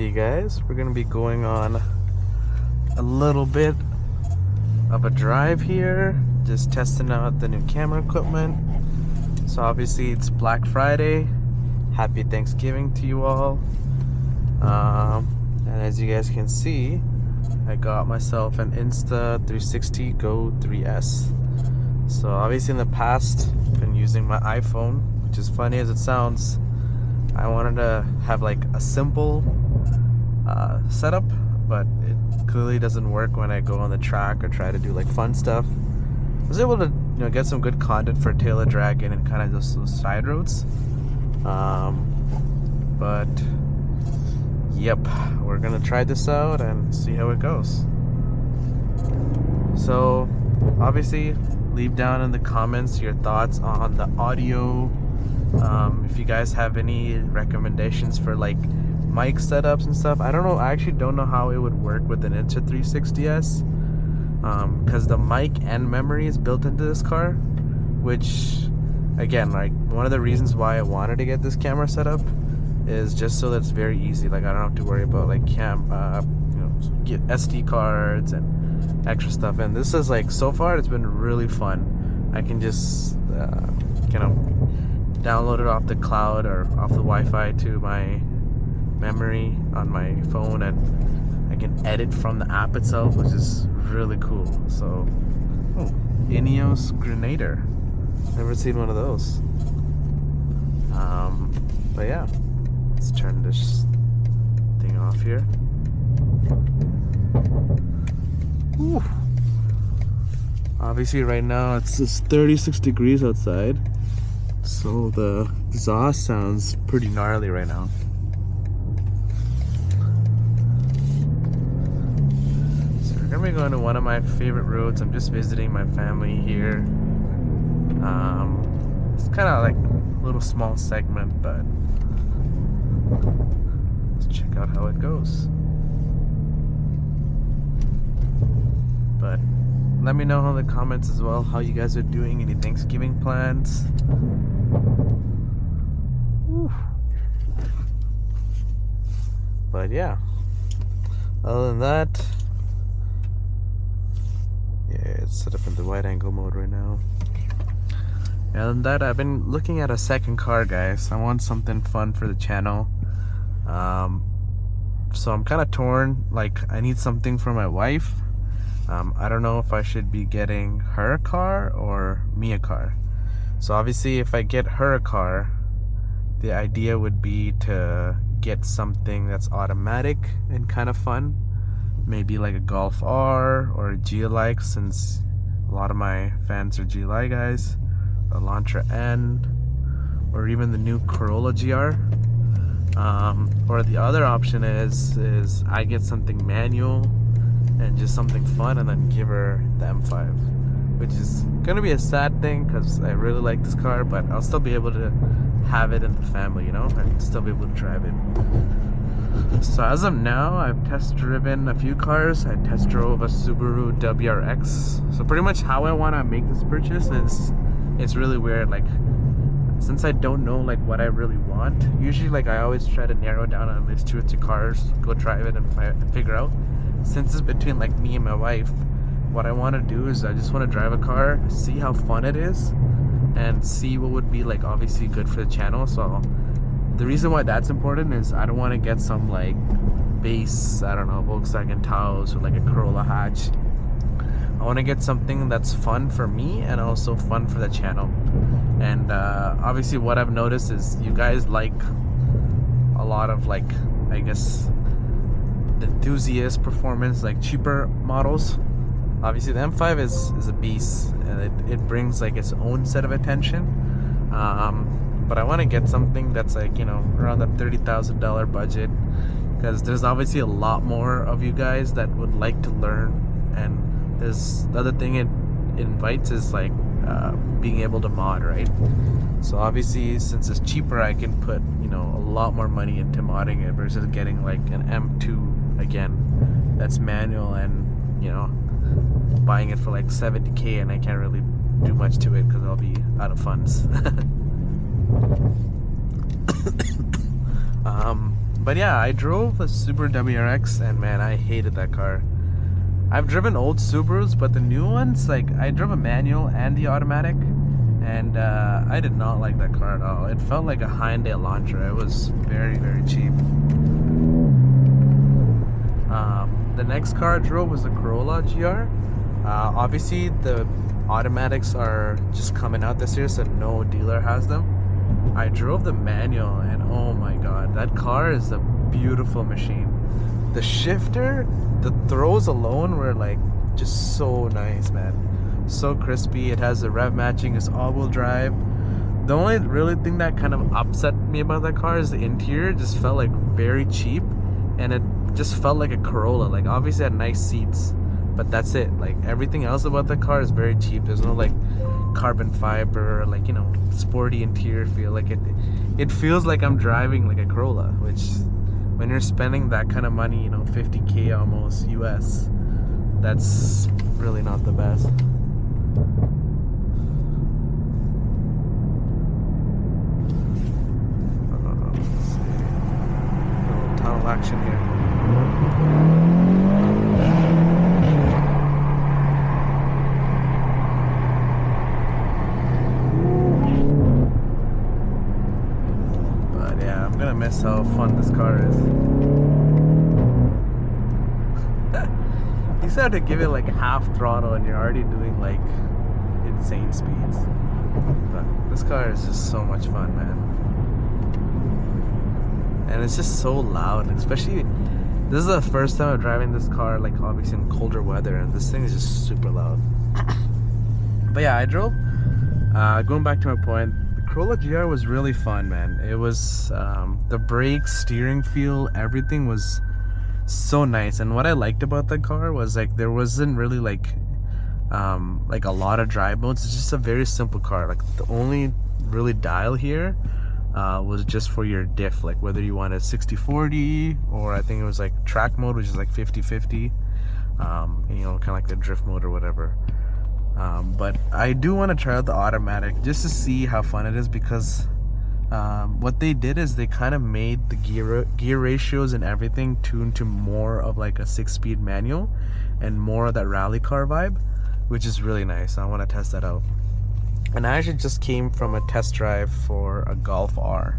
you guys. We're gonna be going on a little bit of a drive here, just testing out the new camera equipment. So obviously it's Black Friday. Happy Thanksgiving to you all. And as you guys can see, I got myself an Insta360 Go 3S. So obviously in the past, I've been using my iPhone, which is funny as it sounds. I wanted to have like a simple setup, but it clearly doesn't work when I go on the track or try to do like fun stuff. I was able to get some good content for Taylor Dragon and kind of just those side roads. But yep, we're gonna try this out and see how it goes. So obviously leave down in the comments your thoughts on the audio. If you guys have any recommendations for like mic setups and stuff. I don't know, I actually don't know how it would work with an Insta360S, because the mic and memory is built into this car, which again, like one of the reasons why I wanted to get this camera set up is just so that it's very easy. Like I don't have to worry about like get SD cards and extra stuff. And this is like, so far it's been really fun. I can just download it off the cloud or off the Wi-Fi to my memory on my phone, and I can edit from the app itself, which is really cool. So, Ineos Grenader, never seen one of those. But yeah, let's turn this thing off here. Whew. Obviously right now it's just 36 degrees outside, so the exhaust sounds pretty gnarly right now. So we're gonna be going to one of my favorite roads. I'm just visiting my family here. It's kind of like a little small segment, but let's check out how it goes. But let me know in the comments as well how you guys are doing. Any Thanksgiving plans? Whew. But yeah, other than that, yeah, it's set up in the wide angle mode right now. Other than that, I've been looking at a second car, guys. I want something fun for the channel. So I'm kind of torn. Like, I need something for my wife. I don't know if I should be getting her a car or me a car. So obviously if I get her a car, the idea would be to get something that's automatic and kind of fun. Maybe like a Golf R or a GLI, since a lot of my fans are GLI guys. A Elantra N, or even the new Corolla GR. Or the other option is I get something manual and just something fun, and then give her the M5, which is gonna be a sad thing because I really like this car, but I'll still be able to have it in the family, and still be able to drive it. So as of now, I've test driven a few cars. I test drove a Subaru WRX. So pretty much how I want to make this purchase is, it's really weird. Like, since I don't know like what I really want, usually like I always try to narrow down on at least 2 or 3 cars, go drive it and figure out. Since it's between like me and my wife, what I want to do is I just want to drive a car, see how fun it is, and see what would be like obviously good for the channel. So the reason why that's important is I don't want to get some like base, I don't know, Volkswagen Taos or like a Corolla hatch. I want to get something that's fun for me and also fun for the channel. And obviously what I've noticed is you guys like a lot of like, I guess, enthusiast performance, like cheaper models. Obviously the M5 is a beast, and it brings like its own set of attention. But I want to get something that's like, around that $30,000 budget, because there's obviously a lot more of you guys that would like to learn. And there's the other thing it invites is like being able to mod, right? So obviously since it's cheaper, I can put a lot more money into modding it versus getting like an M2 again that's manual, and buying it for like $70K, and I can't really do much to it because I'll be out of funds. But yeah, I drove a Subaru WRX and man, I hated that car. I've driven old Subarus, but the new ones, like I drove a manual and the automatic, and I did not like that car at all. It felt like a Hyundai Elantra. It was very, very cheap. The next car I drove was the Corolla GR. Obviously, the automatics are just coming out this year, so no dealer has them. I drove the manual, and oh my god, that car is a beautiful machine. The shifter, the throws alone were like just so nice, man. So crispy. It has the rev matching, it's all-wheel drive. The only really thing that kind of upset me about that car is the interior just felt like very cheap, and it just felt like a Corolla. Like obviously it had nice seats, but that's it. Like everything else about the car is very cheap. There's no like carbon fiber, like, you know, sporty interior feel. Like it feels like I'm driving like a Corolla, which when you're spending that kind of money, you know, 50K almost US, that's really not the best. Let's see. A little tunnel action here. Miss how fun this car is. You just have to give it like half throttle and you're already doing like insane speeds. But this car is just so much fun, man. And it's just so loud, especially this is the first time I'm driving this car, like obviously in colder weather, and this thing is just super loud. But yeah, I drove, going back to my point, Corolla GR was really fun, man. It was the brakes, steering feel, everything was so nice. And what I liked about the car was like there wasn't really like a lot of drive modes. It's just a very simple car. Like the only really dial here was just for your diff, like whether you wanted 60/40 or I think it was like track mode, which is like 50/50, you know, kind of like the drift mode or whatever. But I do want to try out the automatic just to see how fun it is, because what they did is they kind of made the gear ratios and everything tuned to more of like a 6-speed manual and more of that rally car vibe, which is really nice. I want to test that out. And I actually just came from a test drive for a Golf R.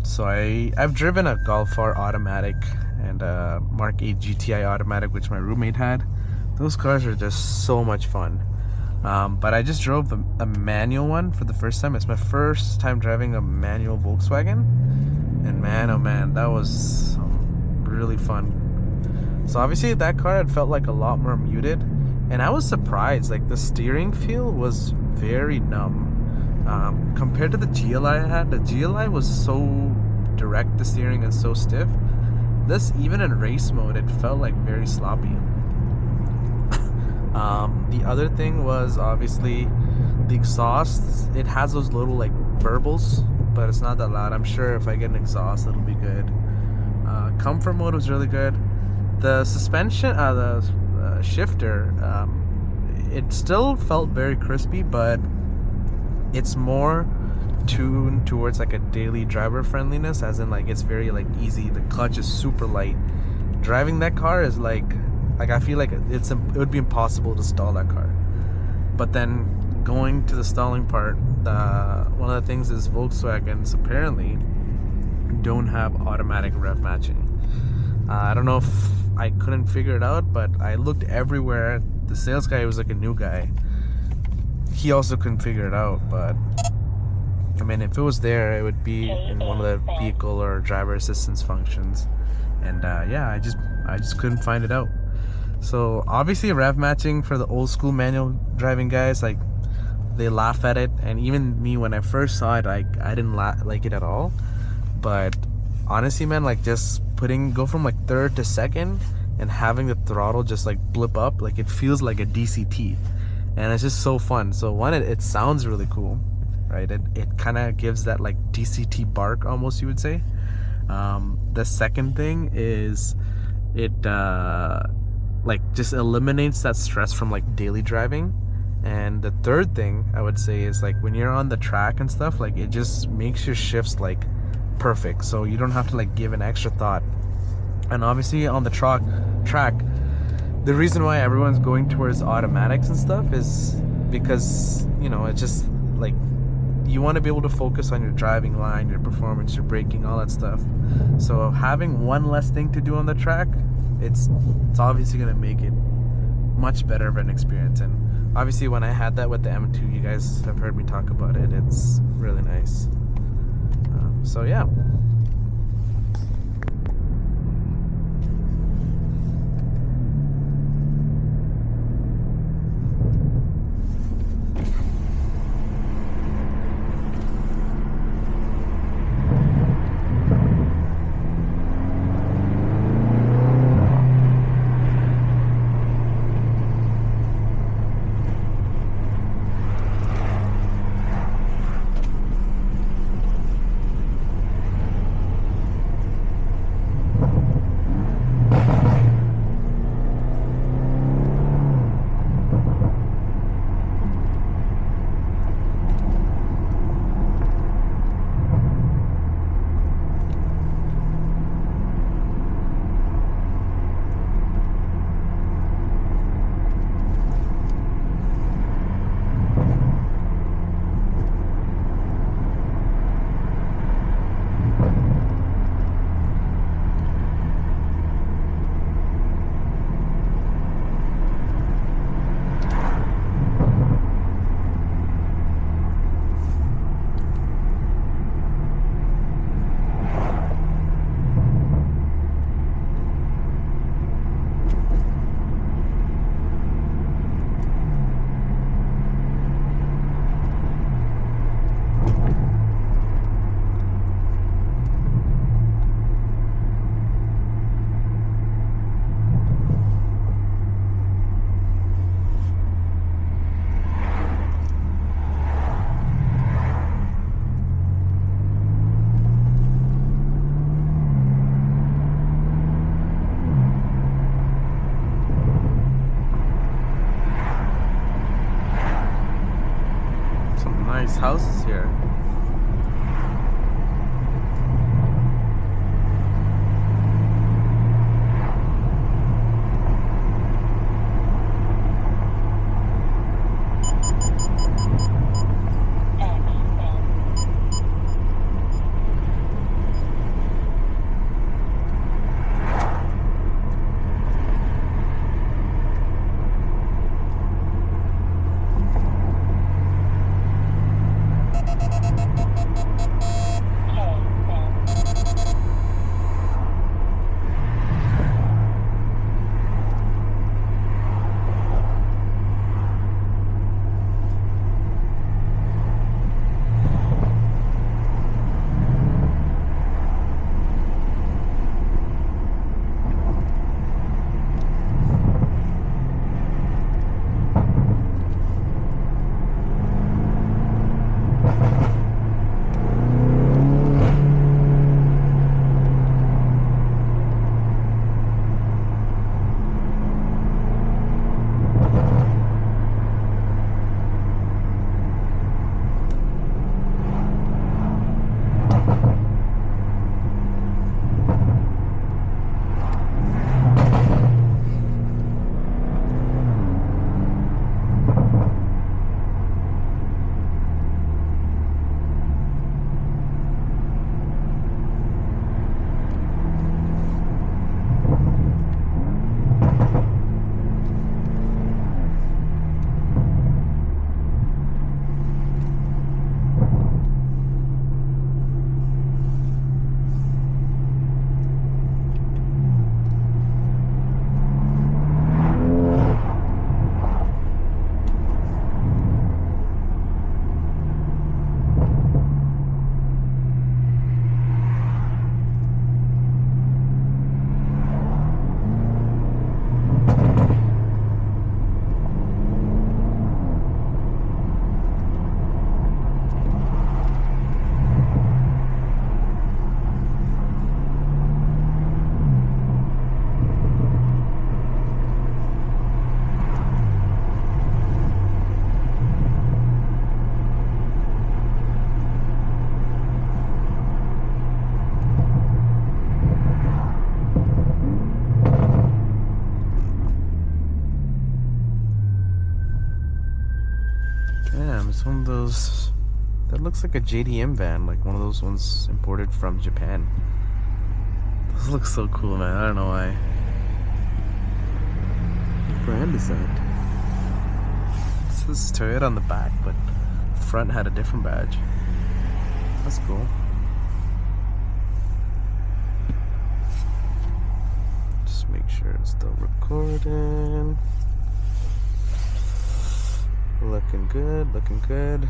So I've driven a Golf R automatic and a Mark 8 GTI automatic, which my roommate had. Those cars are just so much fun. But I just drove a manual one for the first time. It's my first time driving a manual Volkswagen. And man, oh man, that was really fun. So obviously that car had felt like a lot more muted. And I was surprised, like the steering feel was very numb. Compared to the GLI I had, the GLI was so direct, the steering, and so stiff. This, even in race mode, it felt like very sloppy. The other thing was obviously the exhaust. It has those little like burbles, but it's not that loud. I'm sure if I get an exhaust, it'll be good. Comfort mode was really good. The suspension, the shifter, it still felt very crispy, but it's more tuned towards like a daily driver friendliness, as in like it's very like easy. The clutch is super light. Driving that car is like I feel like it would be impossible to stall that car. But then going to the stalling part, one of the things is Volkswagens apparently don't have automatic rev matching. I don't know if I couldn't figure it out, but I looked everywhere. The sales guy was like a new guy. He also couldn't figure it out, but I mean, if it was there, it would be in one of the vehicle or driver assistance functions. And yeah, I just couldn't find it out. So obviously rev matching for the old school manual driving guys, like they laugh at it, and even me when I first saw it, I didn't like it at all. But honestly, man, like just go from like third to second and having the throttle just like blip up, like it feels like a DCT, and it's just so fun. So one, it sounds really cool, right? It kind of gives that like DCT bark almost, you would say. The second thing is it like just eliminates that stress from like daily driving. And the third thing I would say is like when you're on the track and stuff, like it just makes your shifts like perfect, so you don't have to like give an extra thought. And obviously on the track, the reason why everyone's going towards automatics and stuff is because, you know, it's just like you want to be able to focus on your driving line, your performance, your braking, all that stuff. So having one less thing to do on the track, it's obviously going to make it much better of an experience. And obviously when I had that with the M2, you guys have heard me talk about it, it's really nice. So yeah. Nice houses here. looks like a JDM van, like one of those ones imported from Japan. This looks so cool, man. I don't know why. What brand is that? It says Toyota on the back, but front had a different badge. That's cool. Just make sure it's still recording. Looking good, looking good.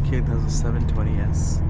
Kid has a 720S.